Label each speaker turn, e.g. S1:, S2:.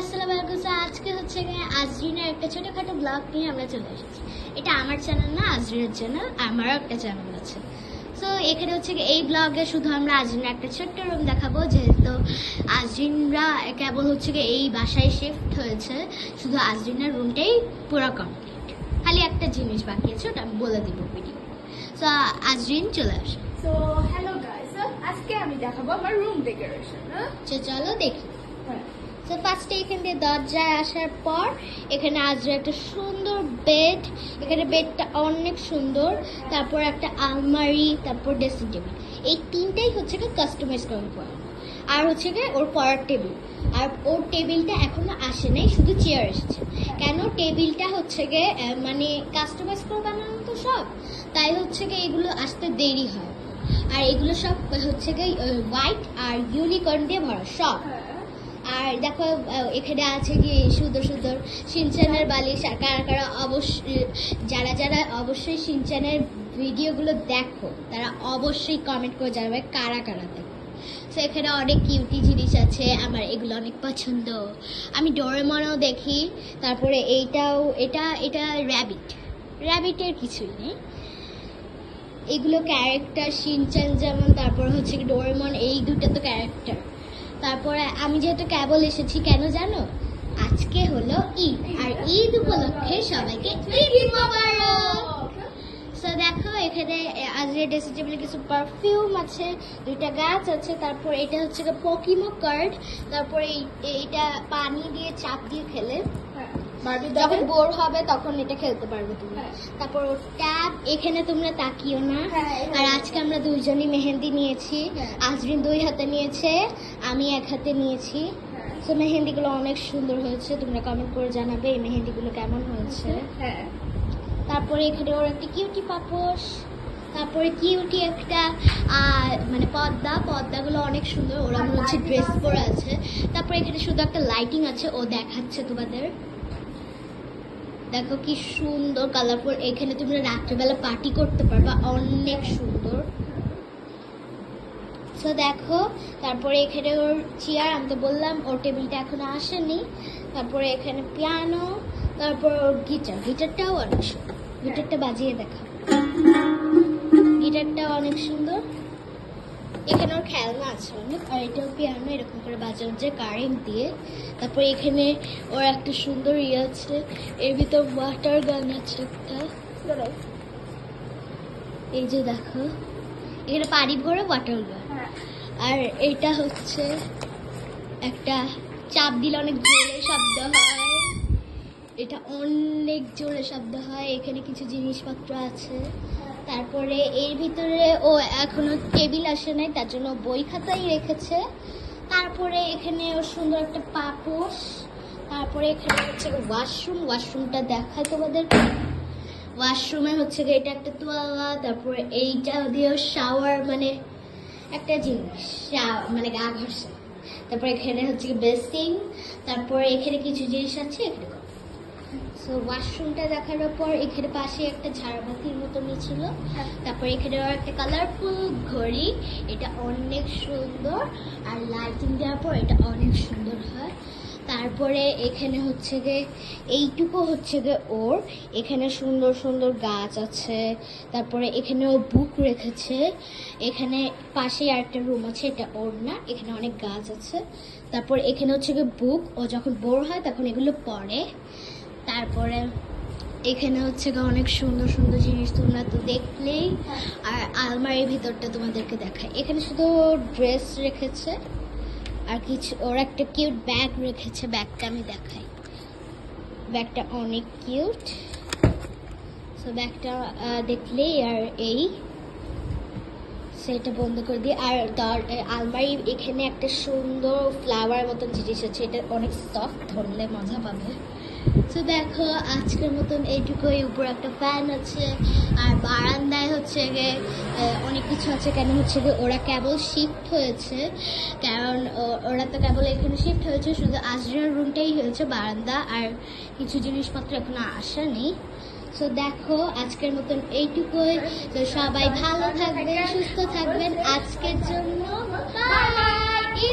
S1: আসসালামু আলাইকুম। আজকে হচ্ছে আজরিনের একটা ছোটখাটো ব্লগ নিয়ে আমরা চলে এসেছি। এটা আমার চ্যানেল না, আজরিনের চ্যানেল। আমারও একটা চ্যানেল আছে। সো এখানে হচ্ছে এই ব্লগে শুধু আমরা আজরিনের একটা ছোট্ট রুম দেখাবো, যেহেতু আজরিনরা কেবল হচ্ছে এই বাসায় শিফট হয়েছে। শুধু আজরিনের রুমটাই পুরো কমপ্লিট, খালি একটা জিনিস বাকি আছে, ওটা আমি বলে দিব ভিডিও। সো আজরিন চলে আসে।
S2: সো হ্যালো গাইস, আজকে আমি দেখাবো আমার রুম ডেকোরেশন।
S1: চলো দেখি। তো ফার্স্টে এখান দিয়ে দরজায় আসার পর এখানে আজরে একটা সুন্দর বেড, এখানে বেডটা অনেক সুন্দর। তারপর একটা আলমারি, তারপর ড্রেসিং টেবিল, এই তিনটাই হচ্ছে কাস্টমাইজ করা। আর হচ্ছে ওর পড়ার টেবিল, আর ওর টেবিলটা এখনো আসে নাই, শুধু চেয়ার এসেছে। কেন টেবিলটা হচ্ছে মানে কাস্টমাইজ করে বানানো তো সব, তাই হচ্ছে এগুলো আসতে দেরি হয়। আর এগুলো সব হচ্ছে হোয়াইট আর ইউনিকর্ন দিয়ে ভরা সব। আর দেখো এখানে আছে কি সুন্দর সুন্দর শিনচানের বালিশ। আর কারা কারা যারা অবশ্যই শিনচানের ভিডিওগুলো দেখো তারা অবশ্যই কমেন্ট করে জানাবে কারা কারা দেখো। তো এখানে অনেক কিউটি জিনিস আছে, আমার এগুলো অনেক পছন্দ। আমি ডোরেমনও দেখি। তারপরে এটা র্যাবিটের কিছুই নেই, এগুলো ক্যারেক্টার শিনচান যেমন, তারপর হচ্ছে ডোরেমন, এই দুটো তো ক্যারেক্টার। তারপরে আমি যেহেতু কেবল এসেছি, কেন জানো, আজকে হলো ঈদ, আর ঈদ উপলক্ষে সবাইকে ঈদ মোবারক। সো দেখো এখানে আজকে ড্রেসিং টেবিলে কিছু পারফিউম আছে, দুইটা গাছ আছে। তারপর এটা হচ্ছে পোকিমো কার্ড। তারপরে এইটা পানি দিয়ে চাপ দিয়ে খেলে যখন বোর হবে তখন এটা খেলতে পারবে তুমি। তারপর ট্যাব, এখানে তোমরা তাকিও না। আর আজকে আমরা দুইজনই মেহেন্দি নিয়েছি। আজরিন 2 হাতে নিয়েছে, আমি 1 হাতে নিয়েছি। তো মেহেন্দিগুলো অনেক সুন্দর হয়েছে, তোমরা কমেন্ট করে জানাবে এই মেহেন্দিগুলো কেমন হয়েছে। তারপরে এখানে ওর একটা কিউটি পাপোশ, তারপরে কিউটি একটা মানে পর্দাগুলো অনেক সুন্দর, ওরা মনে হচ্ছে ড্রেস পরে আছে। তারপরে এখানে শুধু একটা লাইটিং আছে, ও দেখাচ্ছে তোমাদের। দেখো কি সুন্দর কালারফুল, এখানে তোমরা রাত্রেবেলা পার্টি করতে পারবা, অনেক সুন্দর। তো দেখো তারপরে এখানে ওর চেয়ার, আমি তো বললাম ওর টেবিলটা এখনো আসেনি। তারপরে এখানে পিয়ানো, তারপর ওর গিটারটাও অনেক সুন্দর, গিটারটা বাজিয়ে দেখা, গিটারটাও অনেক সুন্দর। এখানে ওর খেলনা আছে অনেক, আর এটাও পিয়ানো, এরকম করে বাজানো যায় কারেন্ট দিয়ে। তারপরে এখানে ওর একটা সুন্দর আছে, এর ভিতর ওয়াটার গান আছে একটা, এই যে দেখো এখানে পানি ভরে ওয়াটার গান। আর এটা হচ্ছে একটা চাপ দিলে অনেক জোরে শব্দ হয়, এটা অনেক জোরে শব্দ হয়। এখানে কিছু জিনিসপত্র আছে। তারপরে এর ভিতরে ও এখনো টেবিল আসে নাই, তার জন্য বই খাতাই রেখেছে। তারপরে এখানে ওর সুন্দর একটা পাপোশ। তারপরে এখানে হচ্ছে ওয়াশরুমটা দেখায় তোমাদের। ওয়াশরুমে হচ্ছে এটা একটা তোয়ালা, তারপরে এইটা দিয়ে শাওয়ার, মানে একটা জিনিস মানে গা ঘষে। তারপরে এখানে হচ্ছে বেসিং। তারপরে এখানে কিছু জিনিস আছে এখানে। সো ওয়াশরুমটা দেখানোর পর এখানে পাশে একটা ঝাড়বাতির মতন ছিল। তারপরে এখানে একটা কালারফুল ঘড়ি, এটা অনেক সুন্দর। আর লাইটিং দেওয়ার পর এটা অনেক সুন্দর হয়। তারপরে এখানে হচ্ছে এইটুকু হচ্ছে ওর, এখানে সুন্দর সুন্দর গাছ আছে। তারপরে এখানে ও বুক রেখেছে। এখানে পাশে আরেকটা রুম আছে, এটা ওর না, এখানে অনেক গাছ আছে। তারপর এখানে হচ্ছে বুক, ও যখন বোর হয় তখন এগুলো পড়ে। তারপরে এখানে হচ্ছে অনেক সুন্দর সুন্দর জিনিস, তোমরা তো দেখলেই। আর আলমারির ভিতরটা তোমাদেরকে দেখায়, এখানে শুধু ড্রেস রেখেছে আর কিছু, ওর একটা কিউট ব্যাগ রেখেছে, ব্যাগটা আমি দেখাই। ব্যাগটা অনেক কিউট। সো ব্যাগটা দেখলেই আর এই সেটা বন্ধ করে দিই। আর আলমারি এখানে একটা সুন্দর ফ্লাওয়ার মতন জিনিস আছে, এটা অনেক সফট, ধরলে মজা পাবে। তো দেখো আজকের মতন এইটুকুই। উপরে একটা ফ্যান আছে। আর বারান্দায় হচ্ছে অনেক কিছু আছে। কেন হচ্ছে ওরা কেবল শিফট হয়েছে, কারণ ওরা তো কেবল এখানে শিফট হয়েছে, শুধু আজরিনের রুমটাই হয়েছে বারান্দা, আর কিছু জিনিসপত্র এখনো আসেনি। সো দেখো আজকের মতন এইটুকুই। তো সবাই ভালো থাকবেন, সুস্থ থাকবেন। আজকের জন্য বাই।